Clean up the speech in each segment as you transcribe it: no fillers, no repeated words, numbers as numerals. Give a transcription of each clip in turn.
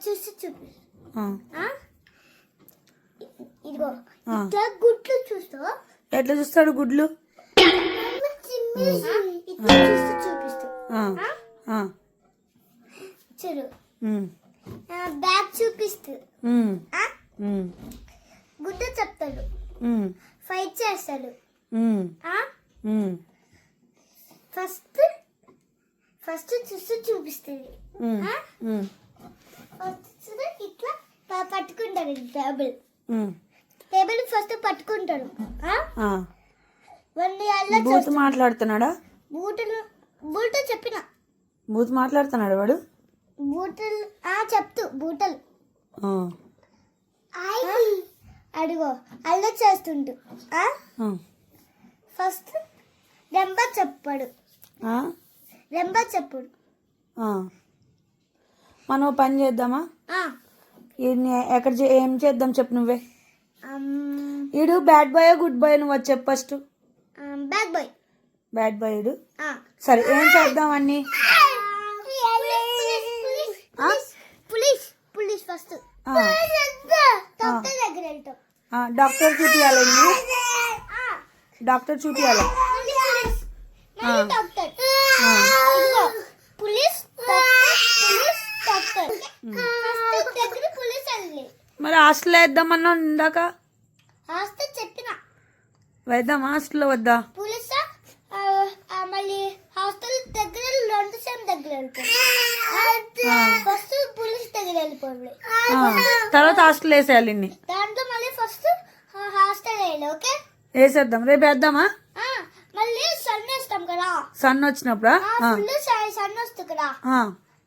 చూసి చూపి ఇదిగో ఆ. ఇట్లా గుడ్లు చూస్తావా ఎట్లా చూస్తాడు గుడ్లు? ఇట్లా చూసి చూపిస్తా ఆ, ఆ, చూడు ఉమ్, బ్యాగ్ చూపిస్తూ ఉమ్, ఉమ్, గుడ్డ చెప్తాడు ఉమ్, ఫైట్ చేస్తాడు ఉమ్, ఉమ్, ఫస్ట్ ఫస్ట్ చూసి చూపిస్తుంది ఉమ్, ఉమ్, ఫస్ట్ ఇట్లా పట్టుకుంటాడు టేబుల్ ఉమ్. టేబుల్ ఫస్ట్ పట్టుకుంటాడు ఆ. వండి అలా బూత్ మాట్లాడుతున్నాడా? బూటలు చెప్పిన బూత్ మాట్లాడుతున్నాడు వాడు? బూటలు చెప్తూ బూటలు ఆ, అడిగో అలా చేస్తుంటూ ఆ, ఫస్ట్ నెంబర్ చెప్పాడు ఆ, నెంబర్ చెప్పాడు ఆ. మనం ఓ పని చేద్దామా? ఎక్కడ ఏం చేద్దాం చెప్పు నువ్వే. ఈడు బ్యాడ్ బాయ్ గుడ్ బాయ్ నువ్వు అది చెప్పు first. Bag bye bad boy ఈడు. సరే ఏం చేద్దాం అన్ని? పులిస్ పులిస్ ఫస్ట్ ఆ. డాక్టర్ దగ్గర వెళ్తాం డాక్టర్ చూపియాలి డాక్టర్ చూపియాలి. డాక్టర్ ఆ. పులిస్ డాక్టర్ దగ్గర పులిస్ వెళ్ళి మరి హాస్టల్లో వేద్దామన్నా ఇందాక. హాస్టల్ చెప్పిన వేద్దాం హాస్టల్లో వద్దా? పులిస్ మళ్ళీ హాస్టల్ దగ్గర రెండు సేమ్ దగ్గర వెళ్తాం ఫస్ట్ పులిస్ దగ్గర వెళ్ళిపోవాలి తర్వాత హాస్టల్ వేసేయాలి ఇన్ని. దాంట్లో మళ్ళీ ఫస్ట్ హాస్టల్ వేయాలి ఓకే వేసేద్దాం. రేపు వేద్దామా? మళ్ళీ సన్ వేస్తాం కదా సన్ వచ్చినప్పుడా? ఫుల్ సన్ వస్తుంది కదా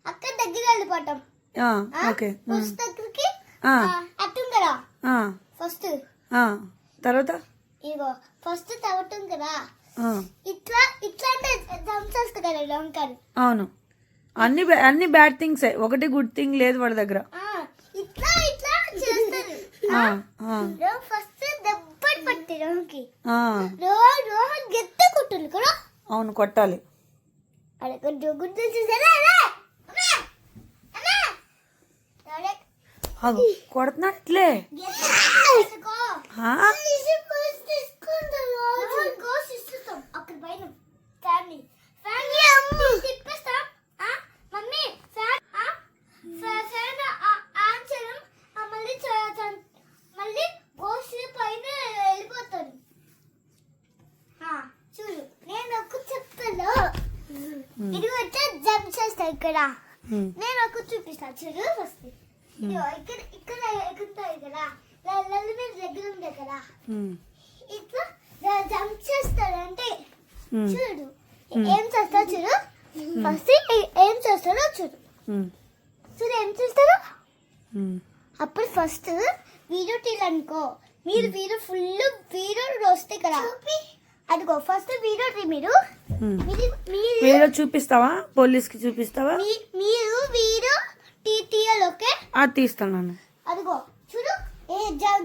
అక్కడ దగ్గర వెళ్ళిపోతాం ఓకే. పులిస్ దగ్గరికి ఆ, అట్టం కదా ఆ, ఫస్ట్ ఆ. తర్వాత ఇగో ఫస్ట్ తవ్వటం కదా ఆ, ఇట్లా ఇట్లా అంటే దంచేస్తుంది కదా లంకని అవును. అన్ని బ్యాడ్ థింగ్సే, ఒకటి గుడ్ థింగ్ లేదు వాడి దగ్గర. ఇట్లా ఇట్లా చేస్తారు ఆ, ఆ, ఫస్ట్ దెబ్బలు పట్టి రోహన్కి ఆ. రోహన్ గెత్త కొట్టుంది కదా అవును కొట్టాలి. అదే కొంచెం గుర్తు చూసారా అగు కొడుతున్నాడు ఇట్లే. ఆ? అక్కడ పైన తిప్పేస్తాం మమ్మీ ఫ్యాన్ ఆన్ చేయడం మళ్ళీ గోస్ పైన వెళ్ళిపోతాడు చూడు నేను ఒక చెప్తాను ఇది వచ్చా జంప్ చేస్తా ఇక్కడ నేను ఒక చూపిస్తాను చూడు ఫస్ట్ ఇక్కడ ఇక్కడ ఎక్కుతాయి కదా లల్లి మీద దగ్గర ఉండే కదా ఇట్లా జంప్ చేస్తాడంటే చూడు ఏం చేస్తాడు చూడు ఫస్ట్ ఏం చేస్తాడో చూడు చూడు ఏం చేస్తాడు అప్పుడు ఫస్ట్ వీడియో తీయాలి అనుకో మీరు ఫుల్ వీడియో వస్తాయి కదా అదిగో ఫస్ట్ వీడియో మీరు వీడియో చూపిస్తావా? పోలీస్కి చూపిస్తావా? మీరు వీడియో తీయాలి ఓకే తీస్తాను. అదిగో చూడు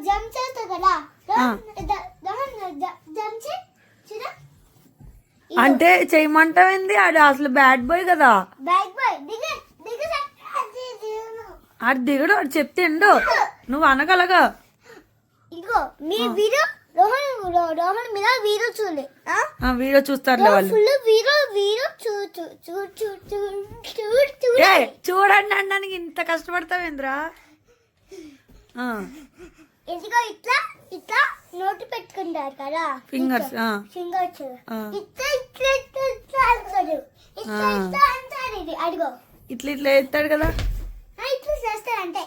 జంప్ చేస్తావు కదా జంప్ చేయి చూడు అంటే చేయమంటావేంది? ఆడు అసలు బ్యాడ్ బాయ్ కదా. బ్యాగ్ బాయ్ దిగ ఆడు దిగడు, ఆడు చెప్తేండు నువ్వు అనగలగా. ఇదిగో మీ వీడియో రోహన్ మీద వీడియో చూడలే వీడియో చూస్తారులే వాళ్ళు. ఫుల్ వీడియో చూడండి అనడానికి ఇంత కష్టపడతావేంద్రా? ఇదిగో ఇట్లా ఇట్లా నోటు పెట్టుకుంటారు కదా ఫింగర్స్. ఫింగర్స్ ఇట్లా ఇట్లా ఇట్లా ఇట్లా అంటారు ఇట్లా ఇట్లా అంటారు ఇది అడిగో ఇట్లా ఇట్లా ఎత్తాడు కదా ఇట్లా చేస్తారు అంటే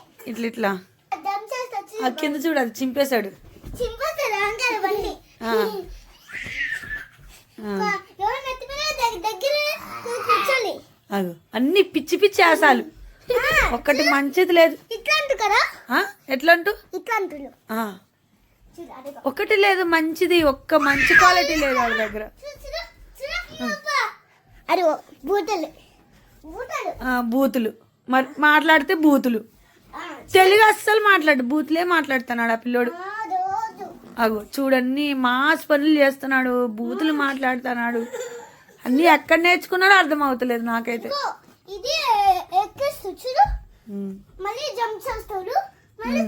ఇట్లా దమ్ చేస్తారు ఆ కింద చూడు అది చింపేశాడు. చింపేస్తారు అంటారు బండి ఎవరు నెత్తి మీద దగ్గర కూర్చోాలి. అన్ని పిచ్చి పిచ్చి ఆశాలు, ఒక్కటి మంచిది లేదు. ఇట్లా అంటు కదా ఎట్లా అంటూ ఇట్లా అంటున్నారు ఒకటి లేదు మంచిది, ఒక్క మంచి క్వాలిటీ లేదు వాళ్ళ దగ్గర. అరే బూటలు బూతులు మరి మాట్లాడితే బూతులు. తెలుగు అస్సలు మాట్లాడు, బూతులే మాట్లాడుతున్నాడు ఆ పిల్లోడు. అగో చూడన్ని మాస్ పనులు చేస్తున్నాడు, బూతులు మాట్లాడుతున్నాడు. అన్ని ఎక్కడ నేర్చుకున్నాడో అర్థం అవుతలేదు నాకైతే. ఇది ఎక్కిస్తూ చూడు ఉమ్. మళ్ళీ జంప్ చేస్తాడు మళ్ళీ